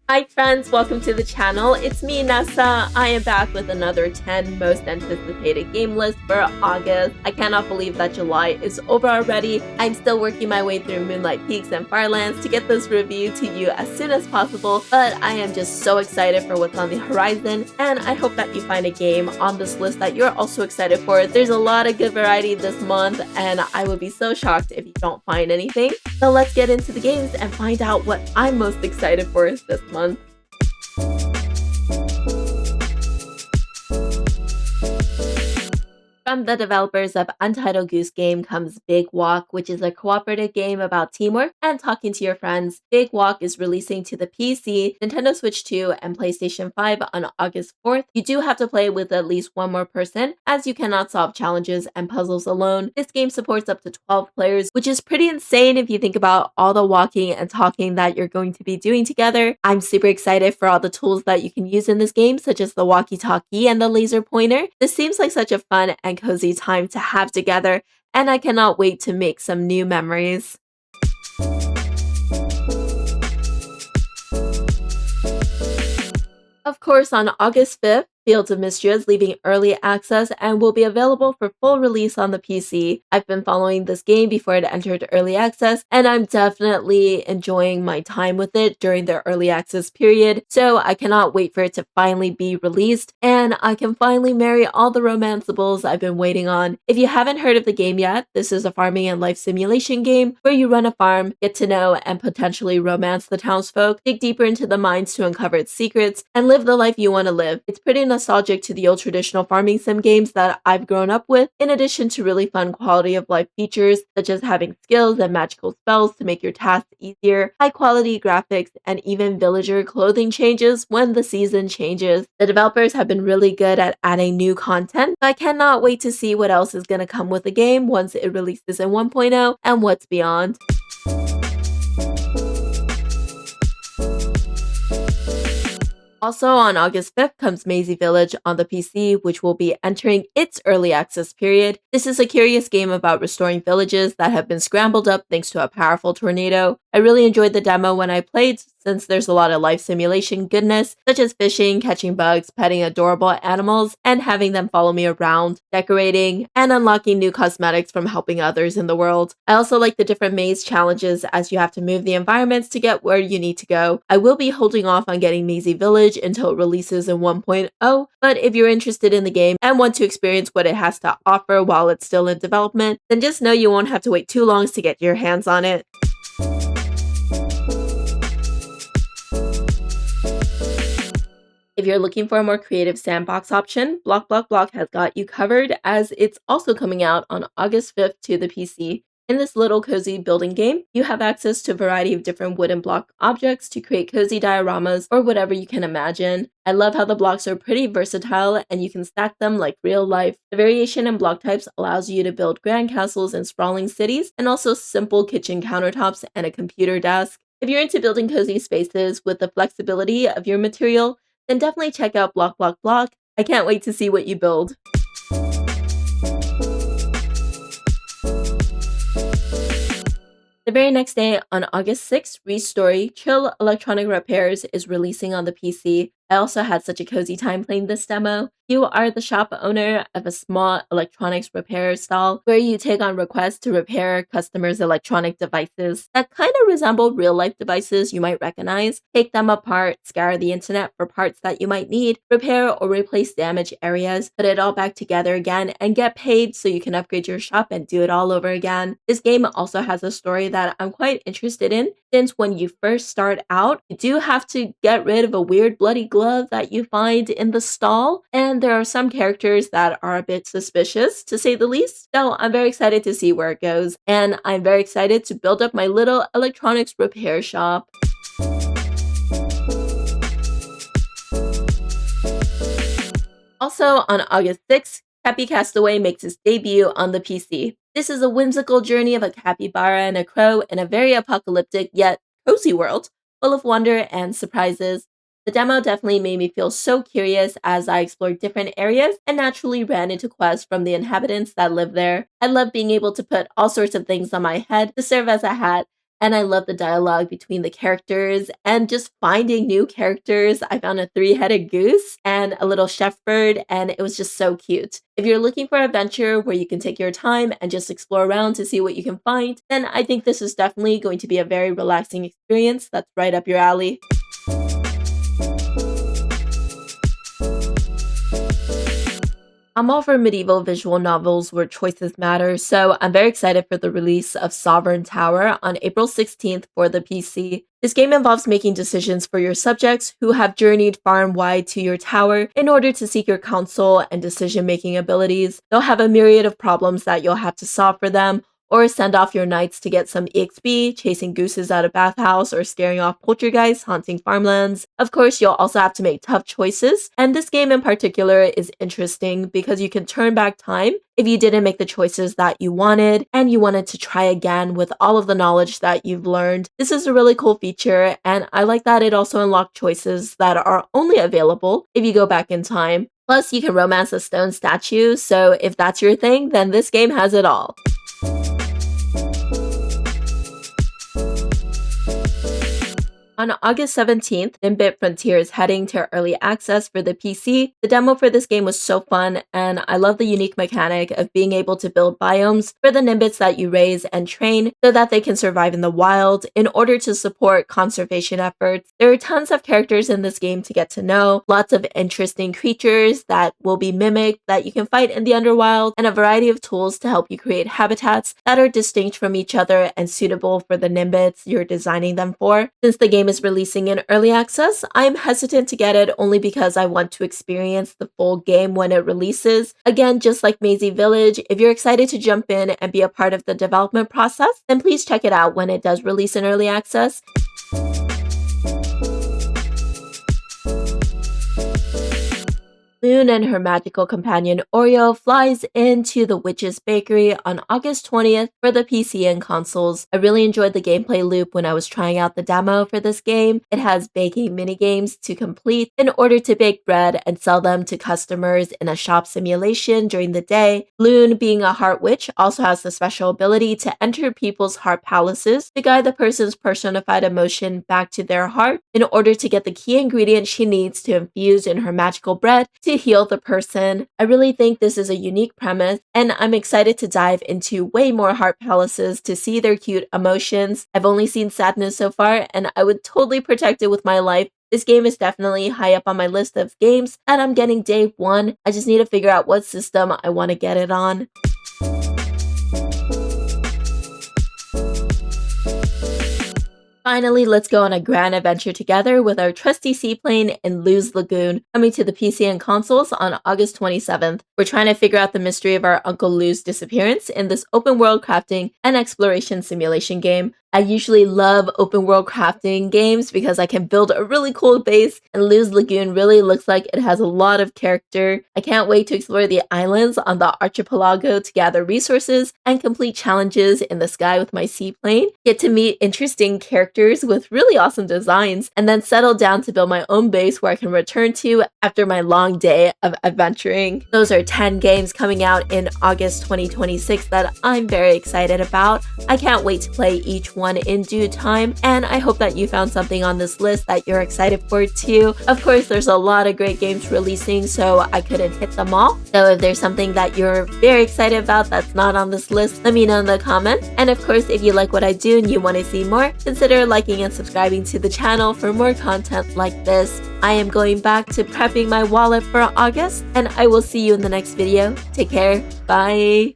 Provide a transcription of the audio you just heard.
Hi friends, welcome to the channel. It's me, Nessa. I am back with another 10 most anticipated game list for August. I cannot believe that July is over already. I'm still working my way through Moonlight Peaks and Firelands to get this review to you as soon as possible, but I am just so excited for what's on the horizon, and I hope that you find a game on this list that you're also excited for. There's a lot of good variety this month, and I would be so shocked if you don't find anything. So let's get into the games and find out what I'm most excited for this month. From the developers of Untitled Goose Game comes Big Walk, which is a cooperative game about teamwork and talking to your friends. Big Walk is releasing to the PC, Nintendo Switch 2, and PlayStation 5 on August 4th. You do have to play with at least one more person, as you cannot solve challenges and puzzles alone. This game supports up to 12 players, which is pretty insane if you think about all the walking and talking that you're going to be doing together. I'm super excited for all the tools that you can use in this game, such as the walkie-talkie and the laser pointer. This seems like such a fun and cozy time to have together, and I cannot wait to make some new memories. Of course, on August 5th, Fields of Mistria is leaving early access and will be available for full release on the PC. I've been following this game before it entered early access, and I'm definitely enjoying my time with it during the early access period, so I cannot wait for it to finally be released, and I can finally marry all the romanceables I've been waiting on. If you haven't heard of the game yet, this is a farming and life simulation game where you run a farm, get to know and potentially romance the townsfolk, dig deeper into the mines to uncover its secrets, and live the life you want to live. It's pretty nostalgic to the old traditional farming sim games that I've grown up with, in addition to really fun quality of life features such as having skills and magical spells to make your tasks easier, high quality graphics, and even villager clothing changes when the season changes. The developers have been really good at adding new content, but I cannot wait to see what else is going to come with the game once it releases in 1.0 and what's beyond. Also on August 5th comes Mazey Village on the PC, which will be entering its early access period. This is a curious game about restoring villages that have been scrambled up thanks to a powerful tornado. I really enjoyed the demo when I played, since there's a lot of life simulation goodness, such as fishing, catching bugs, petting adorable animals, and having them follow me around, decorating, and unlocking new cosmetics from helping others in the world. I also like the different maze challenges as you have to move the environments to get where you need to go. I will be holding off on getting Mazey Village until it releases in 1.0, but if you're interested in the game and want to experience what it has to offer while it's still in development, then just know you won't have to wait too long to get your hands on it. If you're looking for a more creative sandbox option, Block Block Block has got you covered, as it's also coming out on August 5th to the PC. In this little cozy building game, you have access to a variety of different wooden block objects to create cozy dioramas or whatever you can imagine. I love how the blocks are pretty versatile and you can stack them like real life. The variation in block types allows you to build grand castles and sprawling cities, and also simple kitchen countertops and a computer desk. If you're into building cozy spaces with the flexibility of your material, then definitely check out Block Block Block. I can't wait to see what you build. The very next day, on August 6th, Restory Chill Electronic Repairs is releasing on the PC. I also had such a cozy time playing this demo. You are the shop owner of a small electronics repair stall where you take on requests to repair customers' electronic devices that kind of resemble real-life devices you might recognize. Take them apart, scour the internet for parts that you might need, repair or replace damaged areas, put it all back together again, and get paid so you can upgrade your shop and do it all over again. This game also has a story that I'm quite interested in, since when you first start out, you do have to get rid of a weird bloody glove that you find in the stall, and there are some characters that are a bit suspicious, to say the least. So I'm very excited to see where it goes, and I'm very excited to build up my little electronics repair shop. Also on August 6th, Capy Castaway makes its debut on the PC. This is a whimsical journey of a capybara and a crow in a very apocalyptic yet cozy world, full of wonder and surprises. The demo definitely made me feel so curious as I explored different areas and naturally ran into quests from the inhabitants that live there. I love being able to put all sorts of things on my head to serve as a hat, and I love the dialogue between the characters and just finding new characters. I found a three-headed goose and a little chef bird, and it was just so cute. If you're looking for an adventure where you can take your time and just explore around to see what you can find, then I think this is definitely going to be a very relaxing experience that's right up your alley. I'm all for medieval visual novels where choices matter, so I'm very excited for the release of Sovereign Tower on April 16th for the PC. This game involves making decisions for your subjects who have journeyed far and wide to your tower in order to seek your counsel and decision-making abilities. They'll have a myriad of problems that you'll have to solve for them, or send off your knights to get some EXP, chasing gooses out of bathhouse, or scaring off poltergeists haunting farmlands. Of course, you'll also have to make tough choices, and this game in particular is interesting because you can turn back time if you didn't make the choices that you wanted, and you wanted to try again with all of the knowledge that you've learned. This is a really cool feature, and I like that it also unlocks choices that are only available if you go back in time. Plus, you can romance a stone statue, so if that's your thing, then this game has it all. On August 17th, Nimbit Frontier is heading to early access for the PC. The demo for this game was so fun, and I love the unique mechanic of being able to build biomes for the Nimbits that you raise and train so that they can survive in the wild in order to support conservation efforts. There are tons of characters in this game to get to know, lots of interesting creatures that will be mimicked that you can fight in the underworld, and a variety of tools to help you create habitats that are distinct from each other and suitable for the Nimbits you're designing them for. Since the game is releasing in early access, I'm hesitant to get it only because I want to experience the full game when it releases. Again, just like Mazey Village, if you're excited to jump in and be a part of the development process, then please check it out when it does release in early access. Lagoon and her magical companion Oreo flies into the Witch's Bakery on August 20th for the PC and consoles. I really enjoyed the gameplay loop when I was trying out the demo for this game. It has baking minigames to complete in order to bake bread and sell them to customers in a shop simulation during the day. Lagoon, being a heart witch, also has the special ability to enter people's heart palaces to guide the person's personified emotion back to their heart in order to get the key ingredient she needs to infuse in her magical bread to heal the person. I really think this is a unique premise, and I'm excited to dive into way more heart palaces to see their cute emotions. I've only seen sadness so far, and I would totally protect it with my life. This game is definitely high up on my list of games that I'm getting day one. I just need to figure out what system I want to get it on. Finally, let's go on a grand adventure together with our trusty seaplane in Luz Lagoon, coming to the PC and consoles on August 27th. We're trying to figure out the mystery of our Uncle Lou's disappearance in this open world crafting and exploration simulation game. I usually love open world crafting games because I can build a really cool base, and Luz Lagoon really looks like it has a lot of character. I can't wait to explore the islands on the archipelago to gather resources and complete challenges in the sky with my seaplane, get to meet interesting characters with really awesome designs, and then settle down to build my own base where I can return to after my long day of adventuring. Those are 10 games coming out in August 2026 that I'm very excited about. I can't wait to play each one in due time, and I hope that you found something on this list that you're excited for too. Of course, there's a lot of great games releasing, so I couldn't hit them all. So if there's something that you're very excited about that's not on this list, let me know in the comments. And of course, if you like what I do and you want to see more, consider liking and subscribing to the channel for more content like this. I am going back to prepping my wallet for August, and I will see you in the next video. Take care. Bye.